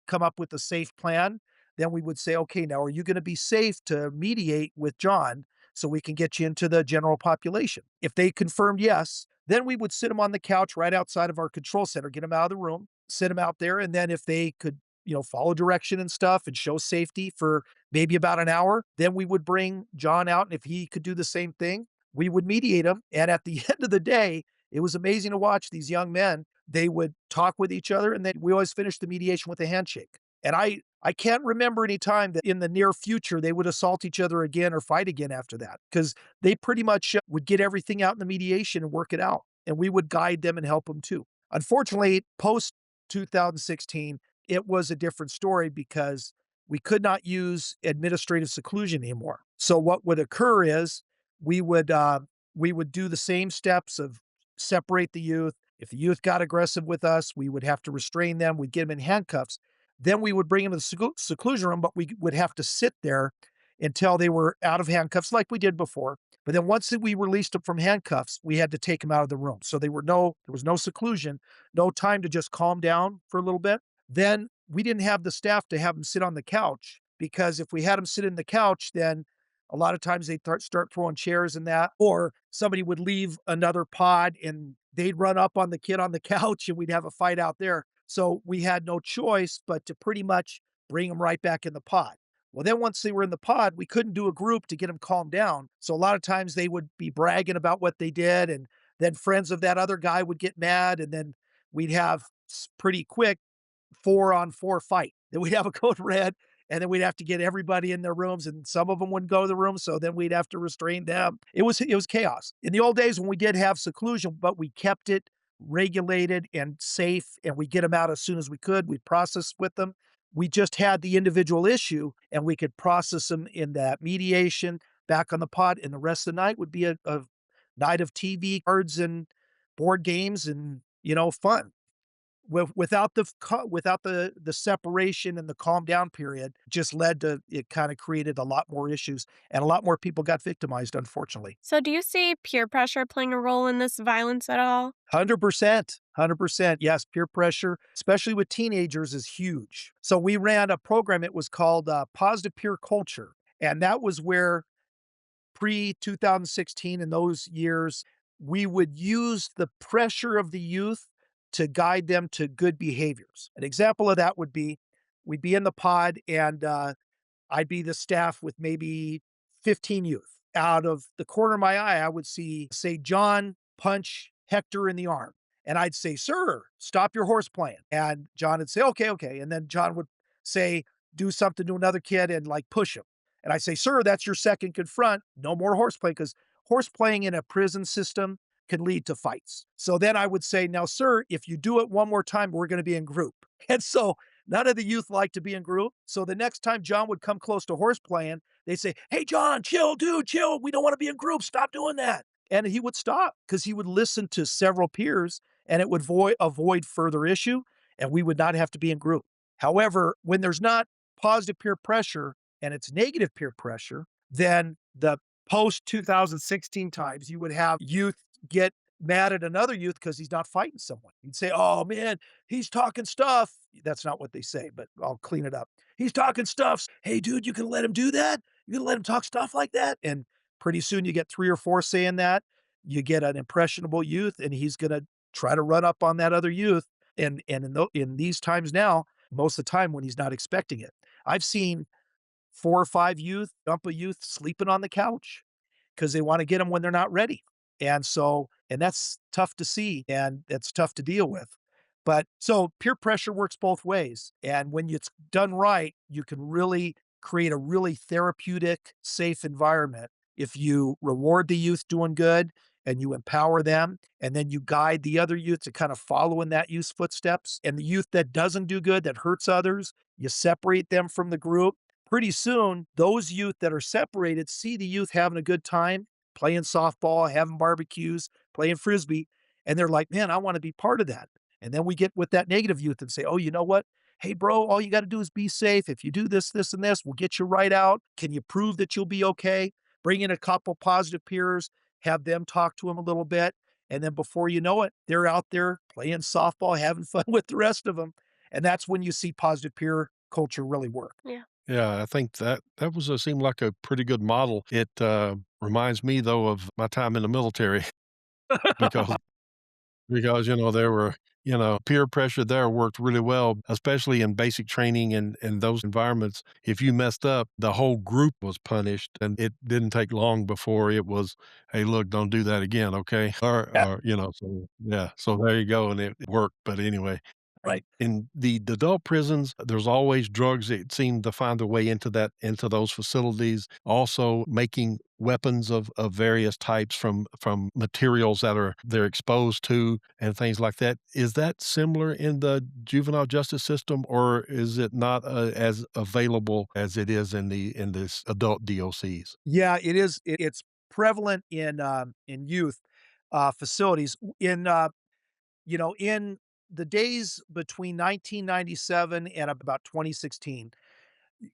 come up with a safe plan. Then we would say, okay, now are you going to be safe to mediate with John so we can get you into the general population? If they confirmed yes, then we would sit them on the couch right outside of our control center, get them out of the room, sit them out there. And then if they could, follow direction and stuff and show safety for maybe about an hour. Then we would bring John out, and if he could do the same thing, we would mediate him. And at the end of the day, it was amazing to watch these young men. They would talk with each other, and then we always finished the mediation with a handshake. And I can't remember any time that in the near future they would assault each other again or fight again after that, because they pretty much would get everything out in the mediation and work it out. And we would guide them and help them too. Unfortunately, post 2016, it was a different story because we could not use administrative seclusion anymore. So what would occur is we would uh, we would do the same steps of separate the youth. If the youth got aggressive with us, we would have to restrain them. We'd get them in handcuffs. Then we would bring them to the seclusion room, but we would have to sit there until they were out of handcuffs, like we did before. But then once we released them from handcuffs, we had to take them out of the room. So there was no seclusion, no time to just calm down for a little bit. Then we didn't have the staff to have them sit on the couch, because if we had them sit in the couch, then a lot of times they'd start throwing chairs and that, or somebody would leave another pod and they'd run up on the kid on the couch and we'd have a fight out there. So we had no choice but to pretty much bring them right back in the pod. Well, then once they were in the pod, we couldn't do a group to get them calmed down. So a lot of times they would be bragging about what they did, and then friends of that other guy would get mad, and then we'd have pretty quick 4-on-4 fight. Then we'd have a code red, and then we'd have to get everybody in their rooms, and some of them wouldn't go to the room, so then we'd have to restrain them. It was chaos. In the old days when we did have seclusion, but we kept it regulated and safe, and we get them out as soon as we could. We'd process with them. We just had the individual issue, and we could process them in that mediation back on the pod, and the rest of the night would be a night of TV, cards, and board games and, fun. Without the separation and the calm down period, just led to it kinda created a lot more issues, and a lot more people got victimized, unfortunately. So, do you see peer pressure playing a role in this violence at all? 100%, 100%. Yes, peer pressure, especially with teenagers, is huge. So we ran a program, it was called, Positive Peer Culture, and that was where pre-2016 in those years, we would use the pressure of the youth to guide them to good behaviors. An example of that would be, we'd be in the pod and, I'd be the staff with maybe 15 youth. Out of the corner of my eye, I would see, say, John punch Hector in the arm. And I'd say, "Sir, stop your horse playing." And John would say, "Okay, okay." And then John would say, do something to another kid and like push him. And I say, "Sir, that's your second confront. No more horse playing," because horse playing in a prison system can lead to fights. So then I would say, "Now, sir, if you do it one more time, we're going to be in group." And so none of the youth liked to be in group. So the next time John would come close to horse playing, they'd say, "Hey, John, chill, dude, chill. We don't want to be in group. Stop doing that." And he would stop because he would listen to several peers, and it would avoid further issue, and we would not have to be in group. However, when there's not positive peer pressure and it's negative peer pressure, then the post 2016 times you would have youth get mad at another youth because he's not fighting someone. You'd say, "Oh man, he's talking stuff." That's not what they say, but I'll clean it up. "He's talking stuff. Hey, dude, you can let him do that? You can let him talk stuff like that?" And pretty soon you get 3 or 4 saying that. You get an impressionable youth, and he's going to try to run up on that other youth. And in these times now, most of the time when he's not expecting it, I've seen 4 or 5 youth dump a youth sleeping on the couch because they want to get them when they're not ready. And that's tough to see and that's tough to deal with. But so peer pressure works both ways. And when it's done right, you can really create a really therapeutic, safe environment if you reward the youth doing good and you empower them, and then you guide the other youth to kind of follow in that youth's footsteps. And the youth that doesn't do good, that hurts others, you separate them from the group. Pretty soon, those youth that are separated see the youth having a good time, playing softball, having barbecues, playing frisbee, and they're like, "Man, I want to be part of that." And then we get with that negative youth and say, "Oh, you know what? Hey, bro, all you got to do is be safe. If you do this, this, and this, we'll get you right out. Can you prove that you'll be okay?" Bring in a couple positive peers, have them talk to him a little bit. And then before you know it, they're out there playing softball, having fun with the rest of them. And that's when you see positive peer culture really work. Yeah. Yeah, I think that was seemed like a pretty good model. It, reminds me, though, of my time in the military because there were peer pressure there worked really well, especially in basic training and those environments. If you messed up, the whole group was punished, and it didn't take long before it was, "Hey, look, don't do that again, okay?" Yeah, So yeah, so there you go, and it worked, but anyway. right. In the adult prisons, there's always drugs that seem to find their way into those facilities, also making weapons of various types from materials that they're exposed to and things like that. Is that similar in the juvenile justice system, or is it not, as available as it is in this adult DOCs? Yeah, it is. It's prevalent in youth facilities. In the days between 1997 and about 2016,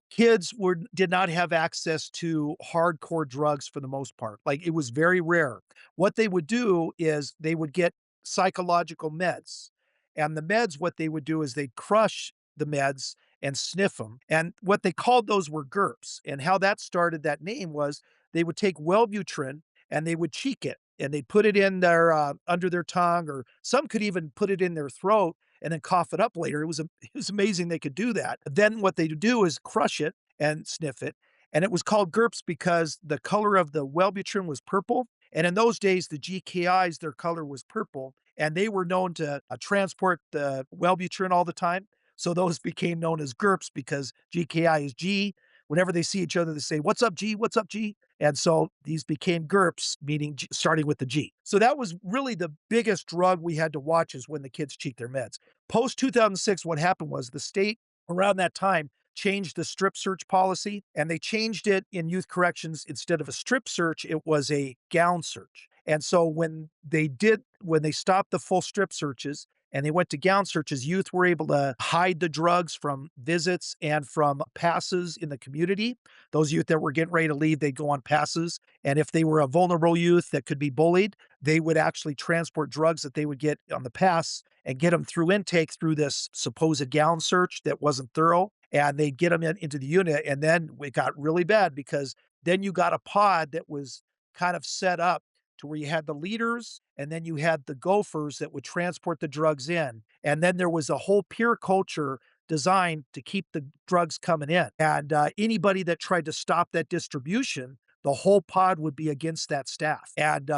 kids were did not have access to hardcore drugs for the most part. Like, it was very rare. What they would do is they would get psychological meds, and the meds, what they would do is they'd crush the meds and sniff them. And what they called those were GURPS, and how that started that name was they would take Wellbutrin and they would cheek it, and they'd put it in their, under their tongue, or some could even put it in their throat and then cough it up later. It was amazing they could do that. Then what they do is crush it and sniff it. And it was called GURPS because the color of the Wellbutrin was purple. And in those days, the GKIs, their color was purple, and they were known to transport the Wellbutrin all the time. So those became known as GURPS because GKI is G. Whenever they see each other, they say, "What's up, G? What's up, G?" And so these became GURPS, meaning starting with the G. So that was really the biggest drug we had to watch, is when the kids cheat their meds. Post 2006, what happened was the state around that time changed the strip search policy, and they changed it in youth corrections. Instead of a strip search, it was a gown search. And so when they stopped the full strip searches and they went to gown searches, youth were able to hide the drugs from visits and from passes in the community. Those youth that were getting ready to leave, they'd go on passes. And if they were a vulnerable youth that could be bullied, they would actually transport drugs that they would get on the pass and get them through intake through this supposed gown search that wasn't thorough. And they'd get them into the unit. And then it got really bad because then you got a pod that was kind of set up to where you had the leaders and then you had the gophers that would transport the drugs in. And then there was a whole peer culture designed to keep the drugs coming in. And anybody that tried to stop that distribution, the whole pod would be against that staff. And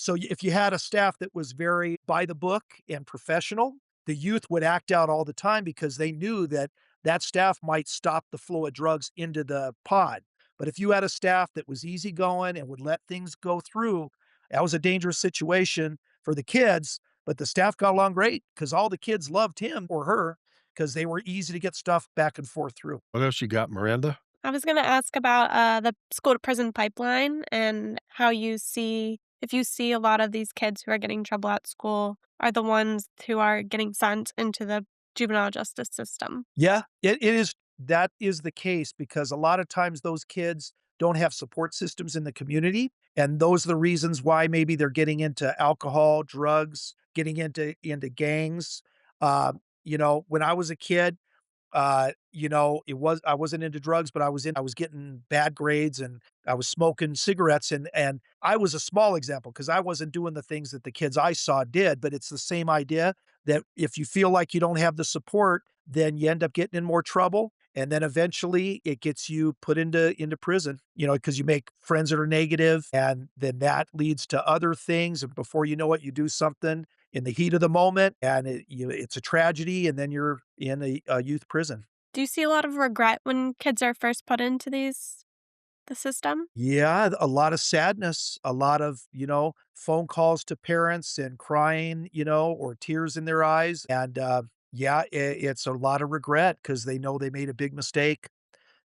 if you had a staff that was very by the book and professional, the youth would act out all the time because they knew that that staff might stop the flow of drugs into the pod. But if you had a staff that was easygoing and would let things go through, that was a dangerous situation for the kids. But the staff got along great because all the kids loved him or her because they were easy to get stuff back and forth through. What else you got, Miranda? I was gonna ask about, the school to prison pipeline and how you see if you see a lot of these kids who are getting in trouble at school are the ones who are getting sent into the juvenile justice system. Yeah, it is. That is the case because a lot of times those kids don't have support systems in the community. And those are the reasons why maybe they're getting into alcohol, drugs, getting into gangs. When I was a kid, I wasn't into drugs, but I was getting bad grades and I was smoking cigarettes, and I was a small example because I wasn't doing the things that the kids I saw did, but it's the same idea that if you feel like you don't have the support, then you end up getting in more trouble. And then eventually it gets you put into prison, because you make friends that are negative, and then that leads to other things. And before you know it, you do something in the heat of the moment, and it's a tragedy, and then you're in a youth prison. Do you see a lot of regret when kids are first put into the system? Yeah, a lot of sadness, a lot of, phone calls to parents and crying, or tears in their eyes. And yeah, it's a lot of regret because they know they made a big mistake.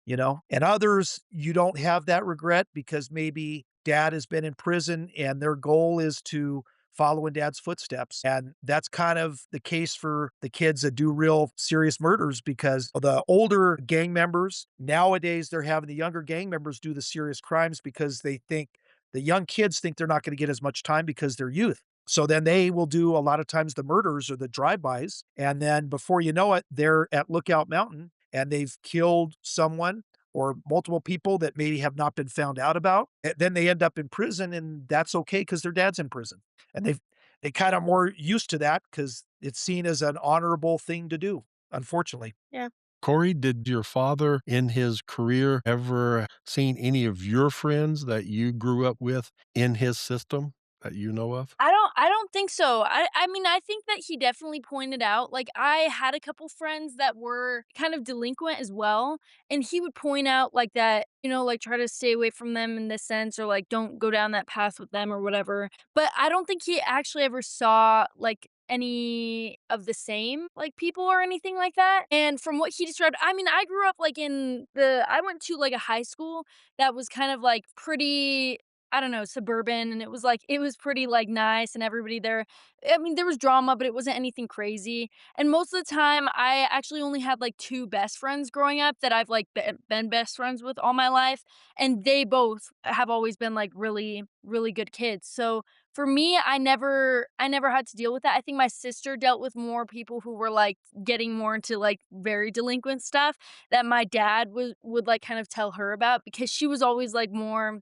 And others, you don't have that regret because maybe dad has been in prison and their goal is to follow in dad's footsteps. And that's kind of the case for the kids that do real serious murders because the older gang members, nowadays, they're having the younger gang members do the serious crimes because the young kids think they're not going to get as much time because they're youth. So then they will do a lot of times the murders or the drive-bys. And then before you know it, they're at Lookout Mountain and they've killed someone or multiple people that maybe have not been found out about. Then they end up in prison, and that's okay because their dad's in prison, and they kind of more used to that because it's seen as an honorable thing to do, unfortunately. Yeah. Corey, did your father in his career ever seen any of your friends that you grew up with in his system that you know of? I don't think so. I mean, I think that he definitely pointed out, like, I had a couple friends that were kind of delinquent as well, and he would point out like that, like try to stay away from them in this sense, or like don't go down that path with them or whatever. But I don't think he actually ever saw like any of the same like people or anything like that. And from what he described, I mean, I grew up like I went to like a high school that was kind of like pretty, I don't know, suburban, and it was pretty, like, nice and everybody there, I mean, there was drama, but it wasn't anything crazy, and most of the time, I actually only had, like, 2 best friends growing up that I've, like, been best friends with all my life, and they both have always been, like, really, really good kids, so, for me, I never had to deal with that. I think my sister dealt with more people who were, like, getting more into, like, very delinquent stuff that my dad would, like, kind of tell her about because she was always, like, more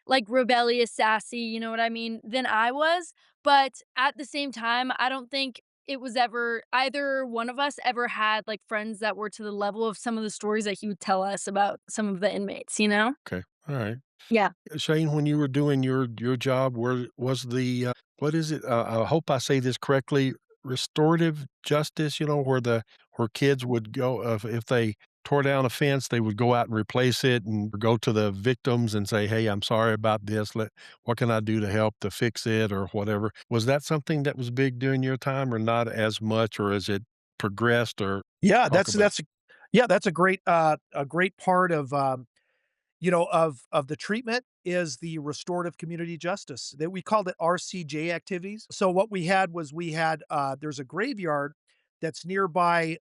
like rebellious, sassy, you know what I mean, than I was. But at the same time, I don't think it was ever either one of us ever had like friends that were to the level of some of the stories that he would tell us about some of the inmates, you know? Okay, all right. Yeah. Shane, when you were doing your job, where was the, what is it? I hope I say this correctly, restorative justice, where where kids would go, if they tore down a fence, they would go out and replace it and go to the victims and say, "Hey, I'm sorry about this. What can I do to help to fix it?" or whatever. Was that something that was big during your time or not as much, or as it progressed, or Yeah, talk about? that's a great part of of the treatment is the restorative community justice that we called it RCJ activities. So what we had was there's a graveyard that's nearby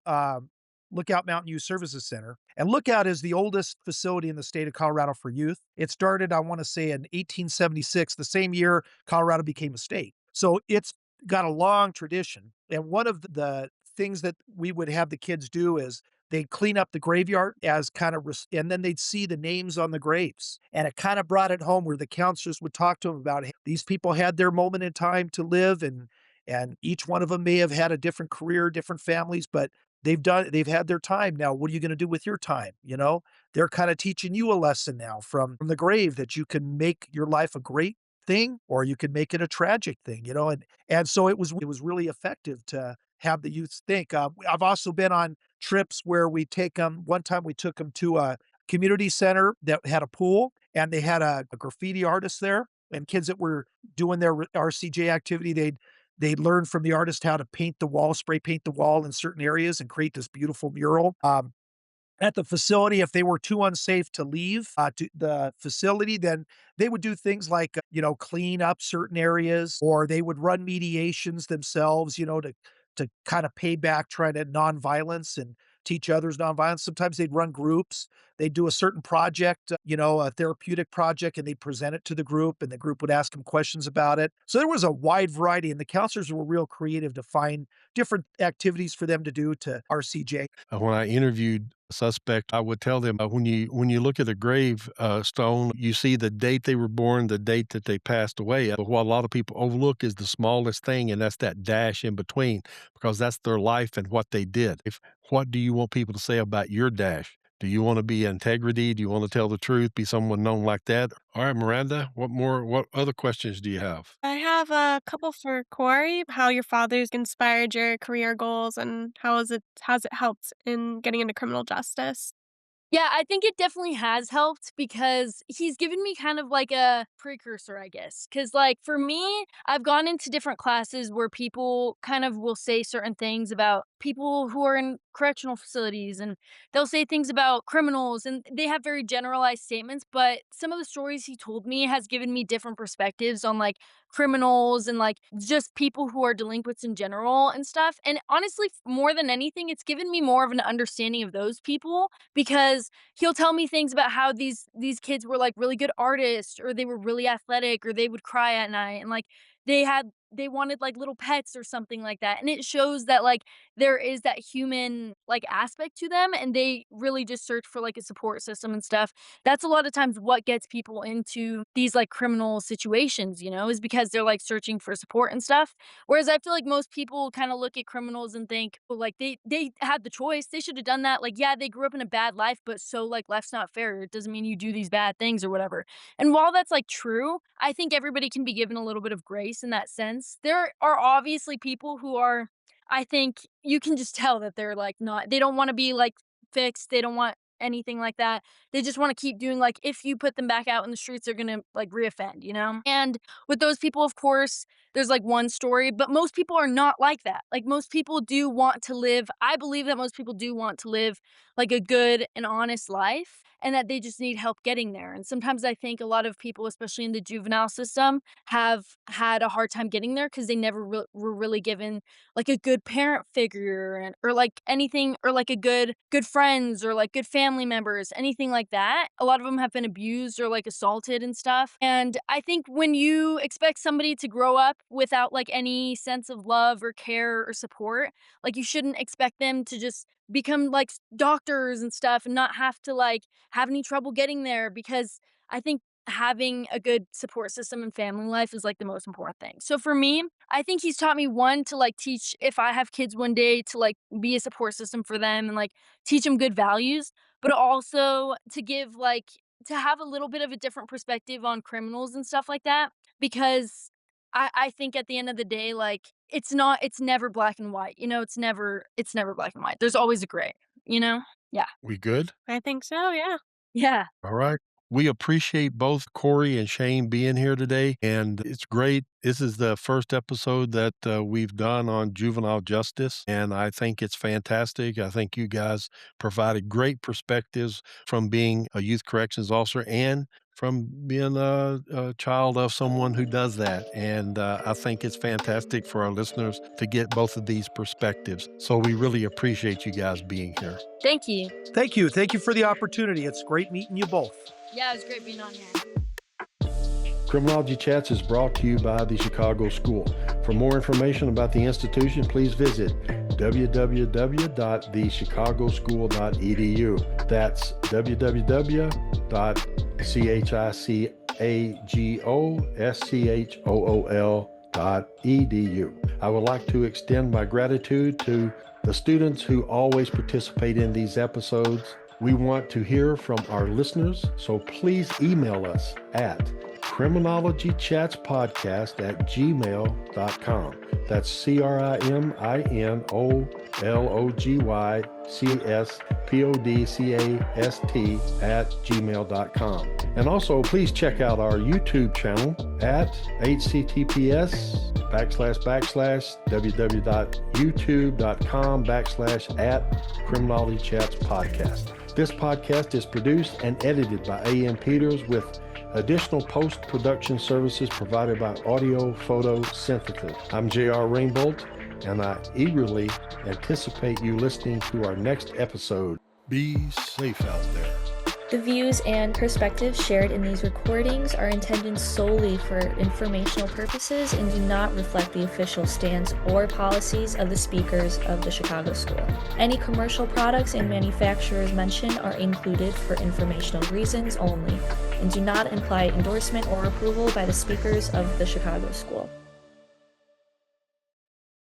Lookout Mountain Youth Services Center. And Lookout is the oldest facility in the state of Colorado for youth. It started, I want to say, in 1876, the same year Colorado became a state. So it's got a long tradition. And one of the things that we would have the kids do is they'd clean up the graveyard as kind of, and then they'd see the names on the graves. And it kind of brought it home where the counselors would talk to them about, "Hey, these people had their moment in time to live, and each one of them may have had a different career, different families, but they've had their time. Now, what are you going to do with your time? They're kind of teaching you a lesson now from the grave that you can make your life a great thing or you can make it a tragic thing, and so it was really effective to have the youth think. I've also been on trips where we take them. One time we took them to a community center that had a pool, and they had a graffiti artist there, and kids that were doing their RCJ activity, they'd learn from the artist how to paint the wall, spray paint the wall in certain areas and create this beautiful mural. At the facility, if they were too unsafe to leave, to the facility, then they would do things like, clean up certain areas, or they would run mediations themselves, to kinda pay back, try to nonviolence and teach others nonviolence. Sometimes they'd run groups. They'd do a certain project, a therapeutic project, and they'd present it to the group, and the group would ask them questions about it. So there was a wide variety, and the counselors were real creative to find different activities for them to do to RCJ. When I interviewed a suspect, I would tell them, when you look at a grave stone, you see the date they were born, the date that they passed away. But what a lot of people overlook is the smallest thing, and that's that dash in between, because that's their life and what they did. What do you want people to say about your dash? Do you want to be integrity? Do you want to tell the truth? Be someone known like that? All right, Miranda, what other questions do you have? I have a couple for Corey, how your father's inspired your career goals and how's it helped in getting into criminal justice? Yeah, I think it definitely has helped because he's given me kind of like a precursor, I guess. Cause like for me, I've gone into different classes where people kind of will say certain things about people who are in correctional facilities and they'll say things about criminals and they have very generalized statements. But some of the stories he told me has given me different perspectives on like criminals and like just people who are delinquents in general and stuff. And honestly, more than anything, it's given me more of an understanding of those people because he'll tell me things about how these kids were like really good artists or they were really athletic or they would cry at night and like they had they wanted like little pets or something like that. And it shows that like there is that human like aspect to them, and they really just search for like a support system and stuff. That's a lot of times what gets people into these like criminal situations, is because they're like searching for support and stuff. Whereas I feel like most people kind of look at criminals and think, well, like they had the choice. They should have done that. Like, yeah, they grew up in a bad life, but so like life's not fair. It doesn't mean you do these bad things or whatever. And while that's like true, I think everybody can be given a little bit of grace in that sense. There are obviously people who are, I think you can just tell that they're like not, they don't want to be like fixed. They don't want anything like that. They just want to keep doing like, if you put them back out in the streets, they're going to like reoffend. And with those people, of course, there's like one story, but most people are not like that. Like most people do want to live, I believe that most people do want to live like a good and honest life, and that they just need help getting there. And sometimes I think a lot of people, especially in the juvenile system, have had a hard time getting there because they never were really given like a good parent figure, or like anything, or like a good friends, or like good family members, anything like that. A lot of them have been abused or like assaulted and stuff. And I think when you expect somebody to grow up without like any sense of love or care or support, like you shouldn't expect them to just become like doctors and stuff and not have to like have any trouble getting there, because I think having a good support system and family life is like the most important thing. So for me, I think he's taught me, one, to like teach, if I have kids one day, to like be a support system for them and like teach them good values, but also to give like, to have a little bit of a different perspective on criminals and stuff like that, because I think at the end of the day, like it's never black and white, it's never black and white. There's always a gray, you know? Yeah. We good? I think so, yeah. Yeah. All right. We appreciate both Cory and Shane being here today, and it's great. This is the first episode that we've done on juvenile justice, and I think it's fantastic. I think you guys provided great perspectives from being a youth corrections officer and from being a child of someone who does that. And I think it's fantastic for our listeners to get both of these perspectives. So we really appreciate you guys being here. Thank you. Thank you. Thank you for the opportunity. It's great meeting you both. Yeah, it was great being on here. Criminology Chats is brought to you by the Chicago School. For more information about the institution, please visit www.thechicagoschool.edu. That's www.thechicagoschool.edu. I would like to extend my gratitude to the students who always participate in these episodes. We want to hear from our listeners, so please email us at criminologychatspodcast@gmail.com. That's CRIMINOLOGYCSPODCAST@gmail.com. And also, please check out our YouTube channel at https://www.youtube.com/@Criminology Chats Podcast. This podcast is produced and edited by A.M. Peters with additional post-production services provided by Audio Photo Synthesis. I'm J.R. Rainbolt, and I eagerly anticipate you listening to our next episode. Be safe out there. The views and perspectives shared in these recordings are intended solely for informational purposes and do not reflect the official stance or policies of the speakers of the Chicago School. Any commercial products and manufacturers mentioned are included for informational reasons only and do not imply endorsement or approval by the speakers of the Chicago School.